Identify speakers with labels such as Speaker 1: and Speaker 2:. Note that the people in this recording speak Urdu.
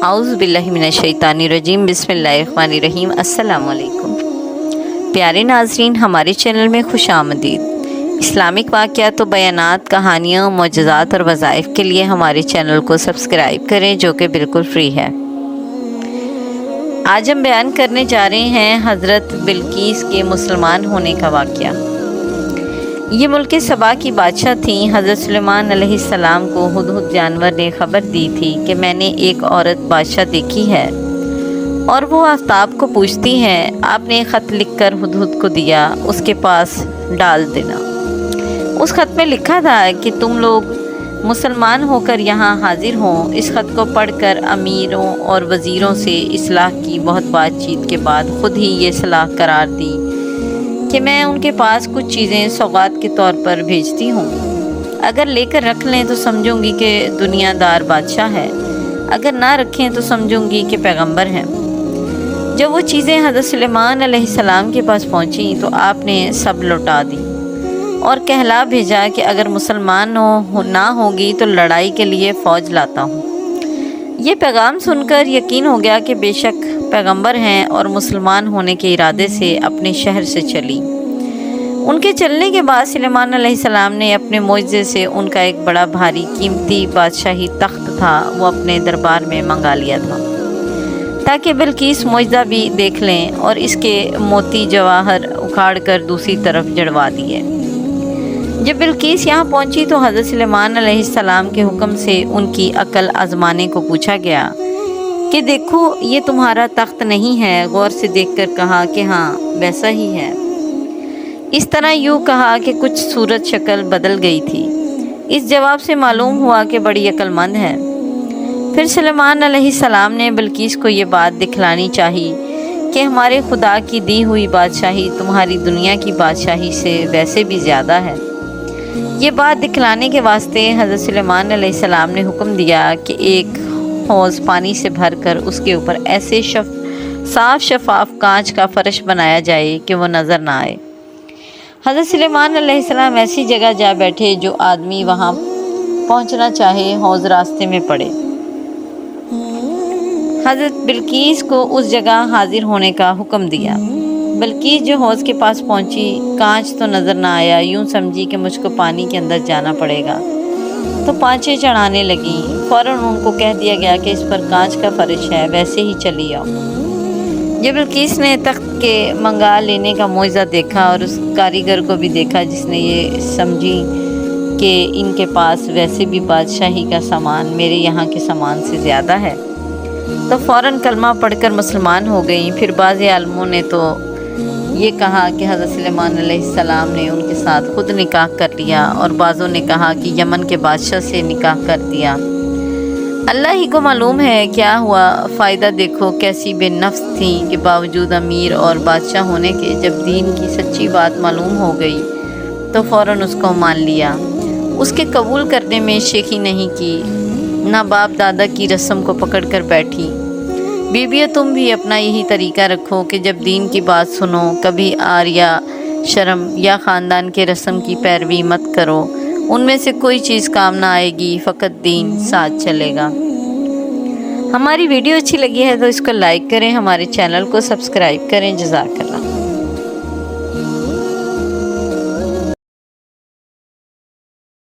Speaker 1: اعوذ باللہ من الشیطان الرجیم، بسم اللہ الرحمن الرحیم۔ السلام علیکم پیارے ناظرین، ہمارے چینل میں خوش آمدید۔ اسلامک واقعات و بیانات، کہانیاں، معجزات اور وظائف کے لیے ہمارے چینل کو سبسکرائب کریں، جو کہ بالکل فری ہے۔ آج ہم بیان کرنے جا رہے ہیں حضرت بلقیس کے مسلمان ہونے کا واقعہ۔ یہ ملک سبا کی بادشاہ تھیں۔ حضرت سلیمان علیہ السلام کو ہدہد جانور نے خبر دی تھی کہ میں نے ایک عورت بادشاہ دیکھی ہے اور وہ آفتاب کو پوچھتی ہے۔ آپ نے ایک خط لکھ کر ہدہد کو دیا، اس کے پاس ڈال دینا۔ اس خط میں لکھا تھا کہ تم لوگ مسلمان ہو کر یہاں حاضر ہوں۔ اس خط کو پڑھ کر امیروں اور وزیروں سے اصلاح کی بہت بات چیت کے بعد خود ہی یہ صلاح قرار دی کہ میں ان کے پاس کچھ چیزیں سوغات کے طور پر بھیجتی ہوں۔ اگر لے کر رکھ لیں تو سمجھوں گی کہ دنیا دار بادشاہ ہے، اگر نہ رکھیں تو سمجھوں گی کہ پیغمبر ہیں۔ جب وہ چیزیں حضرت سلیمان علیہ السلام کے پاس پہنچیں تو آپ نے سب لوٹا دی اور کہلا بھیجا کہ اگر مسلمان نہ ہوگی تو لڑائی کے لیے فوج لاتا ہوں۔ یہ پیغام سن کر یقین ہو گیا کہ بے شک پیغمبر ہیں اور مسلمان ہونے کے ارادے سے اپنے شہر سے چلی۔ ان کے چلنے کے بعد سلیمان علیہ السلام نے اپنے معجزے سے ان کا ایک بڑا بھاری قیمتی بادشاہی تخت تھا وہ اپنے دربار میں منگا لیا تھا، تاکہ بلقیس معجزہ بھی دیکھ لیں، اور اس کے موتی جواہر اکھاڑ کر دوسری طرف جڑوا دیے۔ جب بلقیس یہاں پہنچی تو حضرت سلیمان علیہ السلام کے حکم سے ان کی عقل آزمانے کو پوچھا گیا کہ دیکھو یہ تمہارا تخت نہیں ہے؟ غور سے دیکھ کر کہا کہ ہاں ویسا ہی ہے۔ اس طرح یوں کہا کہ کچھ صورت شکل بدل گئی تھی۔ اس جواب سے معلوم ہوا کہ بڑی عقل مند ہے۔ پھر سلیمان علیہ السلام نے بلقیس کو یہ بات دکھلانی چاہی کہ ہمارے خدا کی دی ہوئی بادشاہی تمہاری دنیا کی بادشاہی سے ویسے بھی زیادہ ہے۔ یہ بات دکھلانے کے واسطے حضرت سلیمان علیہ السلام نے حکم دیا کہ ایک حوض پانی سے بھر کر اس کے اوپر ایسے صاف شفاف کانچ کا فرش بنایا جائے کہ وہ نظر نہ آئے۔ حضرت سلیمان علیہ السلام ایسی جگہ جا بیٹھے جو آدمی وہاں پہنچنا چاہے حوض راستے میں پڑے۔ حضرت بلقیس کو اس جگہ حاضر ہونے کا حکم دیا۔ بلقیس جو حوض کے پاس پہنچی، کانچ تو نظر نہ آیا، یوں سمجھی کہ مجھ کو پانی کے اندر جانا پڑے گا، تو پانچیں چڑھانے لگیں۔ فوراً ان کو کہہ دیا گیا کہ اس پر کانچ کا فرش ہے، ویسے ہی چلی آؤ۔ جب بلقیس نے تخت کے منگا لینے کا معجزہ دیکھا اور اس کاریگر کو بھی دیکھا جس نے یہ سمجھی کہ ان کے پاس ویسے بھی بادشاہی کا سامان میرے یہاں کے سامان سے زیادہ ہے، تو فوراً کلمہ پڑھ کر مسلمان ہو گئیں۔ پھر بعض عالموں نے تو یہ کہا کہ حضرت سلیمان علیہ السلام نے ان کے ساتھ خود نکاح کر لیا، اور بعضوں نے کہا کہ یمن کے بادشاہ سے نکاح کر دیا۔ اللہ ہی کو معلوم ہے کیا ہوا۔ فائدہ دیکھو کیسی بے نفس تھیں کہ باوجود امیر اور بادشاہ ہونے کے جب دین کی سچی بات معلوم ہو گئی تو فوراً اس کو مان لیا۔ اس کے قبول کرنے میں شیخی نہیں کی، نہ باپ دادا کی رسم کو پکڑ کر بیٹھی۔ بیویوں تم بھی اپنا یہی طریقہ رکھو کہ جب دین کی بات سنو کبھی آر یا شرم یا خاندان کے رسم کی پیروی مت کرو، ان میں سے کوئی چیز کام نہ آئے گی، فقط دین ساتھ چلے گا۔ ہماری ویڈیو اچھی لگی ہے تو اس کو لائک کریں، ہمارے چینل کو سبسکرائب کریں۔ جزاک اللہ۔